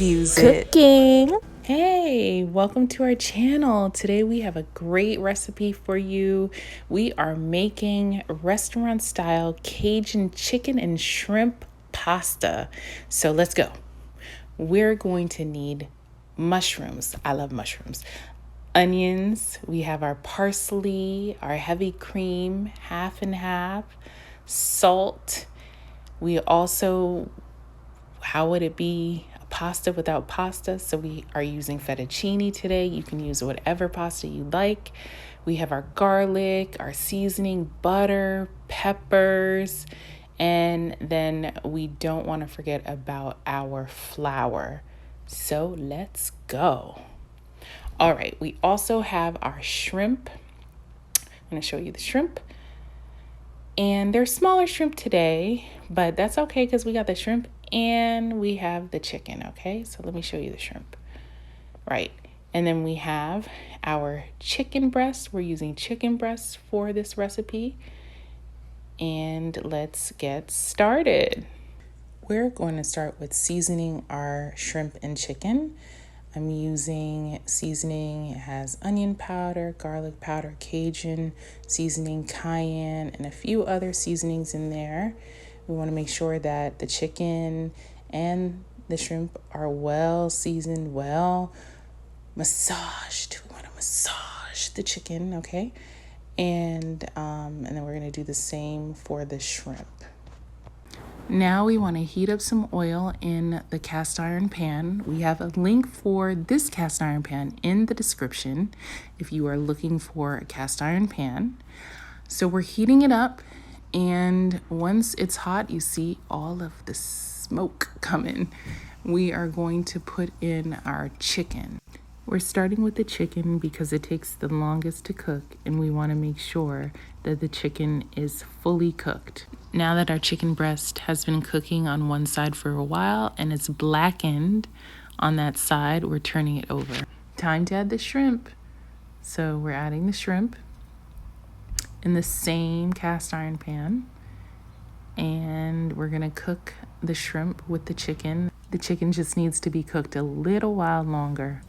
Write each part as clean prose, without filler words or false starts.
reviews Cooking. Hey, welcome to our channel. Today we have a great recipe for you. We are making restaurant style Cajun chicken and shrimp pasta. So let's go. We're going to need mushrooms. I love mushrooms. Onions. We have our parsley, our heavy cream, half and half. Salt. We also, how would it be a pasta without pasta? So we are using fettuccine today. You can use whatever pasta you like. We have our garlic, our seasoning, butter, peppers, and then we don't want to forget about our flour. So let's go. All right, we also have our shrimp. I'm going to show you the shrimp. And they're smaller shrimp today, but that's okay because we got the shrimp and we have the chicken, okay? So let me show you the shrimp. Right. And then we have our chicken breast. We're using chicken breast for this recipe. And let's get started. We're going to start with seasoning our shrimp and chicken. I'm using seasoning. It has onion powder, garlic powder, Cajun seasoning, cayenne, and a few other seasonings in there. We want to make sure that the chicken and the shrimp are well seasoned, well massaged. We want to massage the chicken, okay? And then we're going to do the same for the shrimp. Now we want to heat up some oil in the cast iron pan. We have a link for this cast iron pan in the description if you are looking for a cast iron pan. So we're heating it up, and once it's hot, you see all of the smoke coming. We are going to put in our chicken. We're starting with the chicken because it takes the longest to cook, and we want to make sure that the chicken is fully cooked. Now that our chicken breast has been cooking on one side for a while and it's blackened on that side, we're turning it over. Time to add the shrimp. So we're adding the shrimp in the same cast iron pan, and we're going to cook the shrimp with the chicken. The chicken just needs to be cooked a little while longer.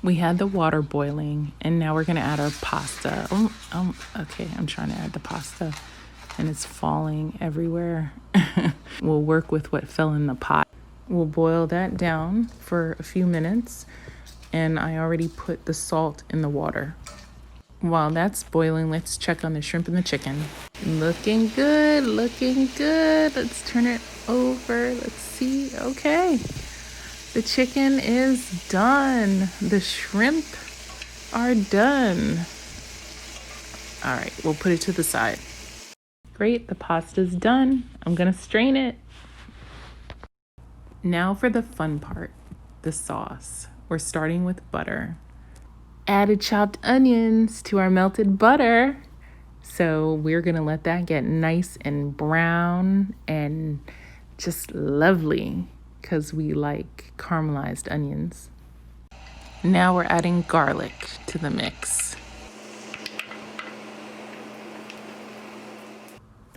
We had the water boiling, and now we're going to add our pasta. Okay, I'm trying to add the pasta, and it's falling everywhere. We'll work with what fell in the pot. We'll boil that down for a few minutes, and I already put the salt in the water. While that's boiling, let's check on the shrimp and the chicken. Looking good, looking good. Let's turn it over. Let's see. Okay. The chicken is done. The shrimp are done. All right, we'll put it to the side. Great, the pasta's done. I'm gonna strain it. Now for the fun part, the sauce. We're starting with butter. Added chopped onions to our melted butter. So we're gonna let that get nice and brown and just lovely, because we like caramelized onions. Now we're adding garlic to the mix.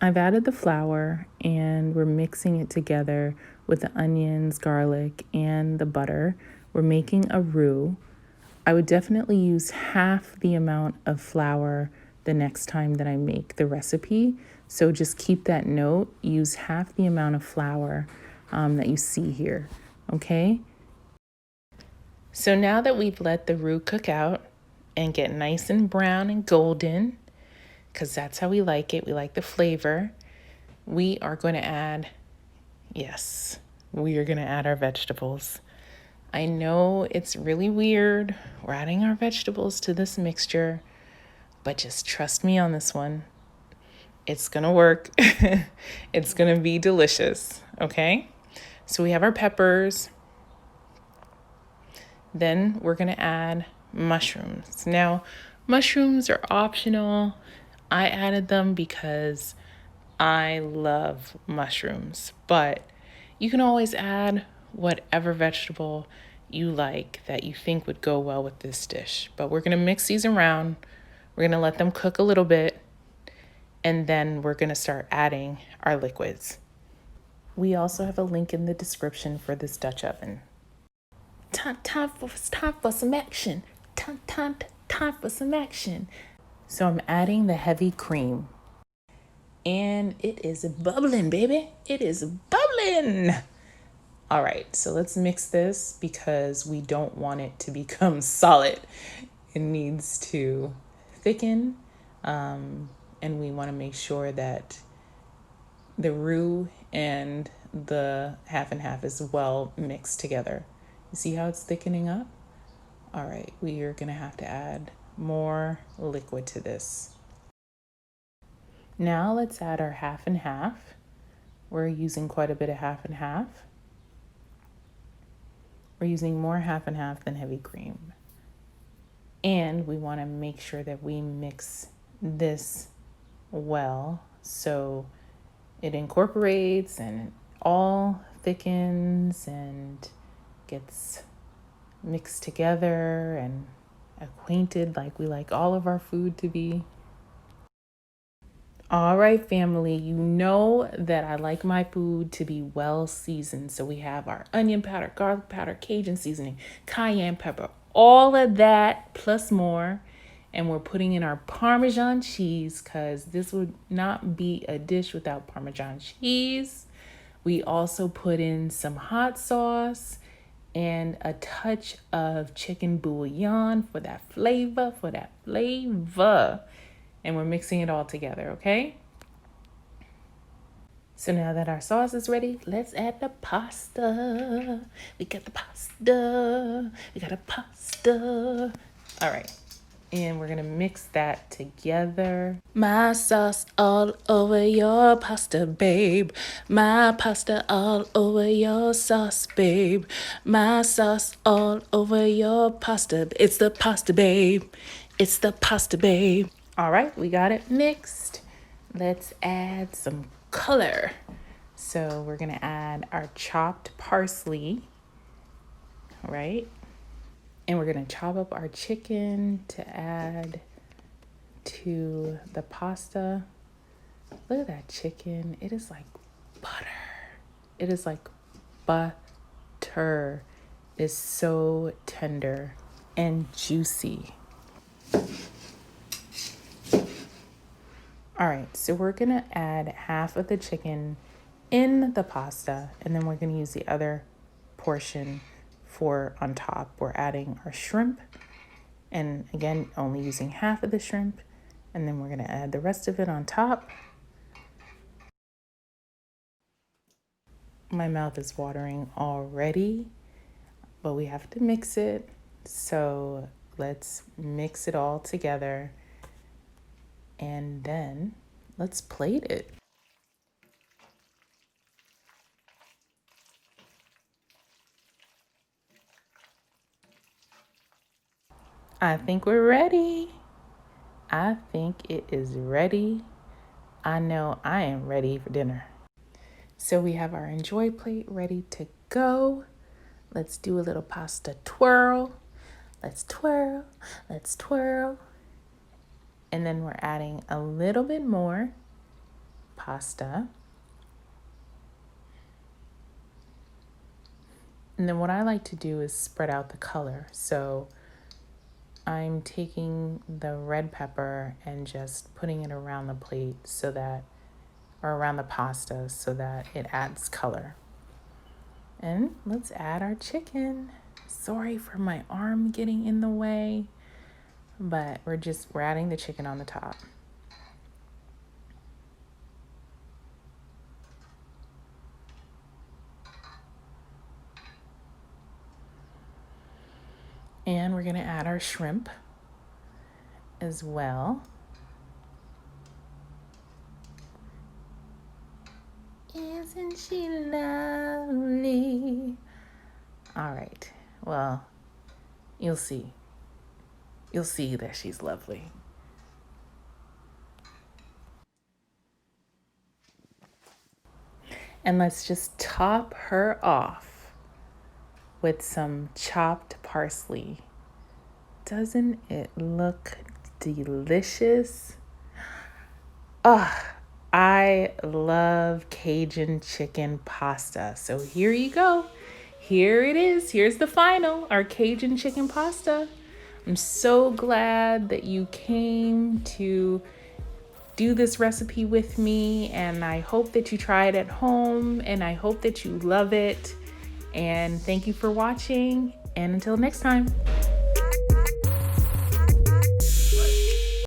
I've added the flour, and we're mixing it together with the onions, garlic, and the butter. We're making a roux. I would definitely use half the amount of flour the next time that I make the recipe. So just keep that note. Use half the amount of flour that you see here, okay? So now that we've let the roux cook out and get nice and brown and golden, because that's how we like it, we like the flavor, we are going to add, we are going to add our vegetables. I know it's really weird. We're adding our vegetables to this mixture, but just trust me on this one. It's going to work. It's going to be delicious, okay? So we have our peppers. Then we're going to add mushrooms. Now, mushrooms are optional. I added them because I love mushrooms, but you can always add whatever vegetable you like that you think would go well with this dish. But we're going to mix these around. We're going to let them cook a little bit, and then we're going to start adding our liquids. We also have a link in the description for this Dutch oven. Time for some action. Time for some action. So I'm adding the heavy cream. And it is bubbling, baby. It is bubbling. All right, so let's mix this because we don't want it to become solid. It needs to thicken, and we want to make sure that the roux and the half and half is well mixed together. You see how it's thickening up? All right, we are gonna have to add more liquid to this. Now let's add our half and half. We're using quite a bit of half and half. We're using more half and half than heavy cream. And we want to make sure that we mix this well so it incorporates and all thickens and gets mixed together and acquainted like we like all of our food to be. All right, family, you know that I like my food to be well seasoned. So we have our onion powder, garlic powder, Cajun seasoning, cayenne pepper, all of that plus more. And we're putting in our Parmesan cheese because this would not be a dish without Parmesan cheese. We also put in some hot sauce and a touch of chicken bouillon for that flavor, And we're mixing it all together, okay? So now that our sauce is ready, let's add the pasta. We got the pasta. All right. And we're going to mix that together. My sauce all over your pasta, babe. My pasta all over your sauce, babe. My sauce all over your pasta. It's the pasta, babe. It's the pasta, babe. All right, we got it mixed. Let's add some color. So we're gonna add our chopped parsley, all right? And we're gonna chop up our chicken to add to the pasta. Look at that chicken. It is like butter. It is like butter. It's so tender and juicy. All right, so we're gonna add half of the chicken in the pasta, and then we're gonna use the other portion for on top. We're adding our shrimp, and again, only using half of the shrimp, and then we're gonna add the rest of it on top. My mouth is watering already, but we have to mix it. So let's mix it all together, and then let's plate it. I think we're ready. I think it is ready. I know I am ready for dinner. So we have our enjoy plate ready to go. Let's do a little pasta twirl. Let's twirl, let's twirl. And then we're adding a little bit more pasta. And then what I like to do is spread out the color. So I'm taking the red pepper and just putting it around the plate so that, or around the pasta so that it adds color. And let's add our chicken. Sorry for my arm getting in the way, but we're adding the chicken on the top. And we're gonna add our shrimp as well. Isn't she lovely? All right, well, you'll see. You'll see that she's lovely. And let's just top her off with some chopped parsley. Doesn't it look delicious? Ah, I love Cajun chicken pasta. So here you go. Here it is. Here's the final, our Cajun chicken pasta. I'm so glad that you came to do this recipe with me, and I hope that you try it at home, and I hope that you love it. And thank you for watching, and until next time.